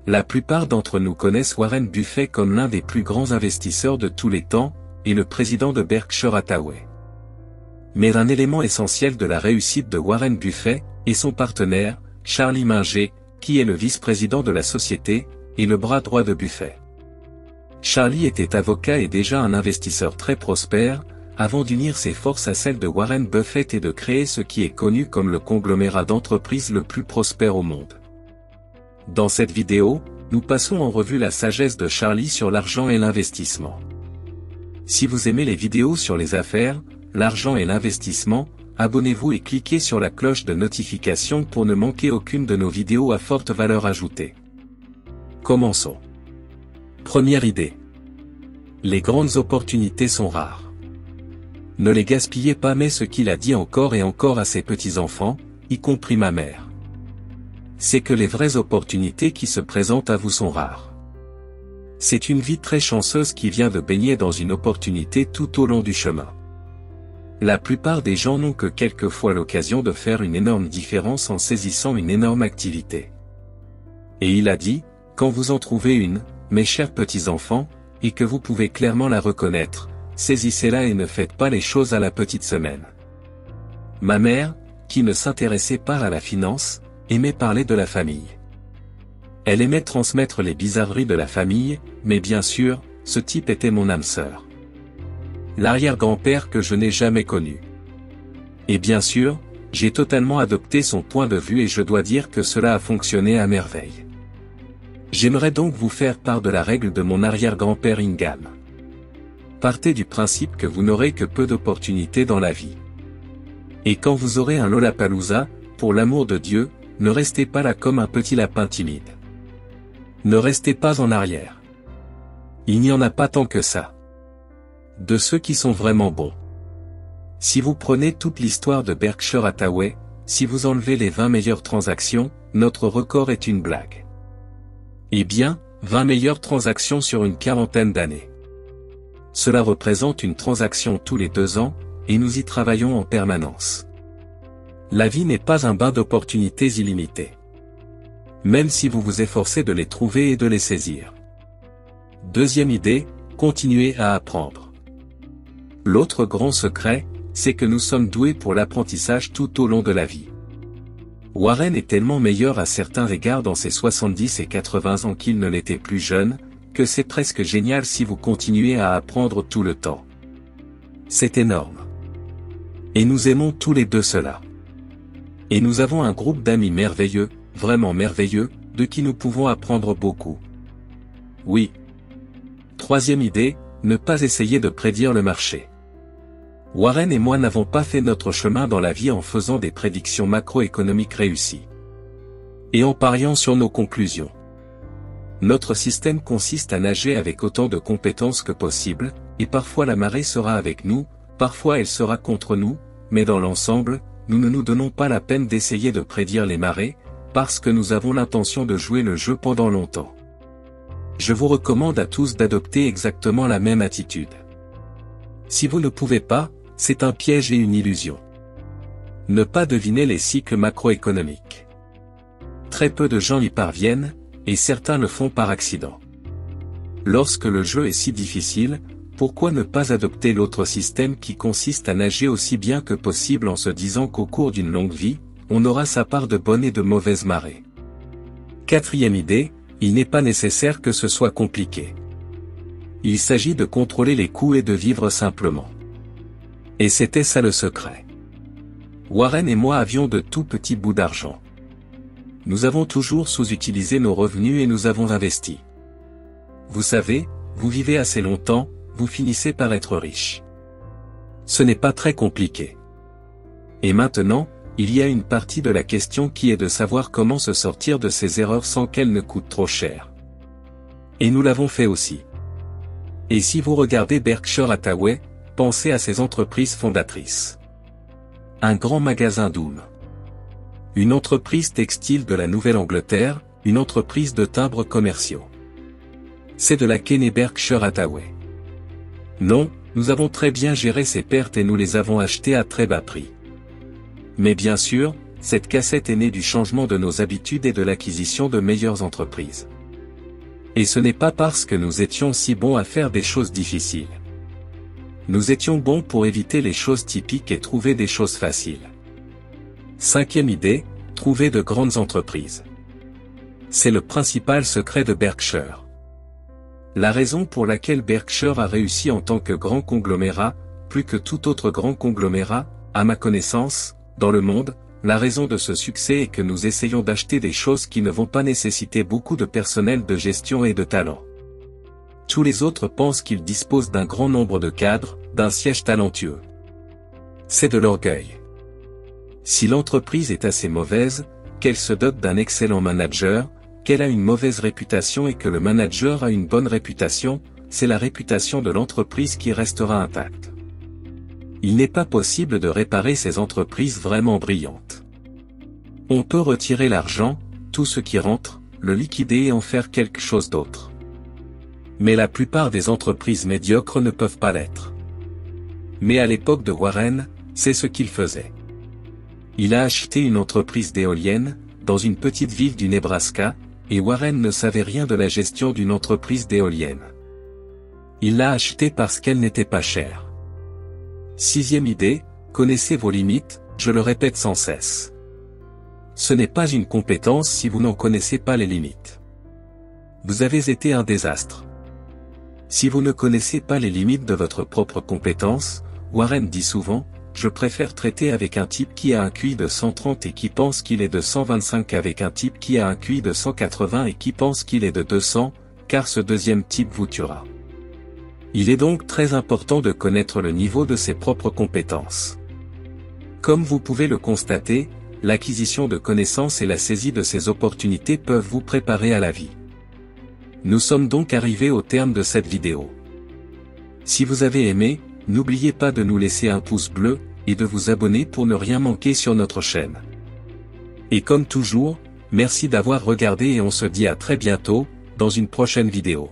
La plupart d'entre nous connaissent Warren Buffett comme l'un des plus grands investisseurs de tous les temps, et le président de Berkshire Hathaway. Mais un élément essentiel de la réussite de Warren Buffett, est son partenaire, Charlie Munger, qui est le vice-président de la société, et le bras droit de Buffett. Charlie était avocat et déjà un investisseur très prospère, avant d'unir ses forces à celles de Warren Buffett et de créer ce qui est connu comme le conglomérat d'entreprises le plus prospère au monde. Dans cette vidéo, nous passons en revue la sagesse de Charlie sur l'argent et l'investissement. Si vous aimez les vidéos sur les affaires, l'argent et l'investissement, abonnez-vous et cliquez sur la cloche de notification pour ne manquer aucune de nos vidéos à forte valeur ajoutée. Commençons. Première idée. Les grandes opportunités sont rares. Ne les gaspillez pas, mais ce qu'il a dit encore et encore à ses petits-enfants, y compris ma mère. C'est que les vraies opportunités qui se présentent à vous sont rares. C'est une vie très chanceuse qui vient de baigner dans une opportunité tout au long du chemin. La plupart des gens n'ont que quelques fois l'occasion de faire une énorme différence en saisissant une énorme activité. Et il a dit, quand vous en trouvez une, mes chers petits-enfants, et que vous pouvez clairement la reconnaître, saisissez-la et ne faites pas les choses à la petite semaine. Ma mère, qui ne s'intéressait pas à la finance, aimait parler de la famille. Elle aimait transmettre les bizarreries de la famille, mais bien sûr, ce type était mon âme sœur. L'arrière-grand-père que je n'ai jamais connu. Et bien sûr, j'ai totalement adopté son point de vue et je dois dire que cela a fonctionné à merveille. J'aimerais donc vous faire part de la règle de mon arrière-grand-père Ingham. Partez du principe que vous n'aurez que peu d'opportunités dans la vie. Et quand vous aurez un Lollapalooza, pour l'amour de Dieu, ne restez pas là comme un petit lapin timide. Ne restez pas en arrière. Il n'y en a pas tant que ça. De ceux qui sont vraiment bons. Si vous prenez toute l'histoire de Berkshire Hathaway, si vous enlevez les 20 meilleures transactions, notre record est une blague. Eh bien, 20 meilleures transactions sur une quarantaine d'années. Cela représente une transaction tous les 2 ans, et nous y travaillons en permanence. La vie n'est pas un bain d'opportunités illimitées. Même si vous vous efforcez de les trouver et de les saisir. Deuxième idée, continuez à apprendre. L'autre grand secret, c'est que nous sommes doués pour l'apprentissage tout au long de la vie. Warren est tellement meilleur à certains égards dans ses 70 et 80 ans qu'il ne l'était plus jeune, que c'est presque génial si vous continuez à apprendre tout le temps. C'est énorme. Et nous aimons tous les deux cela. Et nous avons un groupe d'amis merveilleux, vraiment merveilleux, de qui nous pouvons apprendre beaucoup. Oui. Troisième idée, ne pas essayer de prédire le marché. Warren et moi n'avons pas fait notre chemin dans la vie en faisant des prédictions macroéconomiques réussies. Et en pariant sur nos conclusions. Notre système consiste à nager avec autant de compétences que possible, et parfois la marée sera avec nous, parfois elle sera contre nous, mais dans l'ensemble, nous ne nous donnons pas la peine d'essayer de prédire les marées, parce que nous avons l'intention de jouer le jeu pendant longtemps. Je vous recommande à tous d'adopter exactement la même attitude. Si vous ne pouvez pas, c'est un piège et une illusion. Ne pas deviner les cycles macroéconomiques. Très peu de gens y parviennent, et certains le font par accident. Lorsque le jeu est si difficile, pourquoi ne pas adopter l'autre système qui consiste à nager aussi bien que possible en se disant qu'au cours d'une longue vie, on aura sa part de bonnes et de mauvaises marées. Quatrième idée, il n'est pas nécessaire que ce soit compliqué. Il s'agit de contrôler les coûts et de vivre simplement. Et c'était ça le secret. Warren et moi avions de tout petits bouts d'argent. Nous avons toujours sous-utilisé nos revenus et nous avons investi. Vous savez, vous vivez assez longtemps, vous finissez par être riche. Ce n'est pas très compliqué. Et maintenant, il y a une partie de la question qui est de savoir comment se sortir de ces erreurs sans qu'elles ne coûtent trop cher. Et nous l'avons fait aussi. Et si vous regardez Berkshire Hathaway, pensez à ses entreprises fondatrices. Un grand magasin Doom. Une entreprise textile de la Nouvelle-Angleterre, une entreprise de timbres commerciaux. C'est de la Kenny Berkshire Hathaway. Non, nous avons très bien géré ces pertes et nous les avons achetées à très bas prix. Mais bien sûr, cette cassette est née du changement de nos habitudes et de l'acquisition de meilleures entreprises. Et ce n'est pas parce que nous étions si bons à faire des choses difficiles. Nous étions bons pour éviter les choses typiques et trouver des choses faciles. Cinquième idée, trouver de grandes entreprises. C'est le principal secret de Berkshire. La raison pour laquelle Berkshire a réussi en tant que grand conglomérat, plus que tout autre grand conglomérat, à ma connaissance, dans le monde, la raison de ce succès est que nous essayons d'acheter des choses qui ne vont pas nécessiter beaucoup de personnel de gestion et de talent. Tous les autres pensent qu'ils disposent d'un grand nombre de cadres, d'un siège talentueux. C'est de l'orgueil. Si l'entreprise est assez mauvaise, qu'elle se dote d'un excellent manager, qu'elle a une mauvaise réputation et que le manager a une bonne réputation, c'est la réputation de l'entreprise qui restera intacte. Il n'est pas possible de réparer ces entreprises vraiment brillantes. On peut retirer l'argent, tout ce qui rentre, le liquider et en faire quelque chose d'autre. Mais la plupart des entreprises médiocres ne peuvent pas l'être. Mais à l'époque de Warren, c'est ce qu'il faisait. Il a acheté une entreprise d'éoliennes, dans une petite ville du Nebraska, et Warren ne savait rien de la gestion d'une entreprise d'éoliennes. Il l'a achetée parce qu'elle n'était pas chère. Sixième idée, connaissez vos limites, je le répète sans cesse. Ce n'est pas une compétence si vous n'en connaissez pas les limites. Vous avez été un désastre. Si vous ne connaissez pas les limites de votre propre compétence, Warren dit souvent, je préfère traiter avec un type qui a un QI de 130 et qui pense qu'il est de 125 qu'avec un type qui a un QI de 180 et qui pense qu'il est de 200, car ce deuxième type vous tuera. Il est donc très important de connaître le niveau de ses propres compétences. Comme vous pouvez le constater, l'acquisition de connaissances et la saisie de ces opportunités peuvent vous préparer à la vie. Nous sommes donc arrivés au terme de cette vidéo. Si vous avez aimé, n'oubliez pas de nous laisser un pouce bleu, et de vous abonner pour ne rien manquer sur notre chaîne. Et comme toujours, merci d'avoir regardé et on se dit à très bientôt, dans une prochaine vidéo.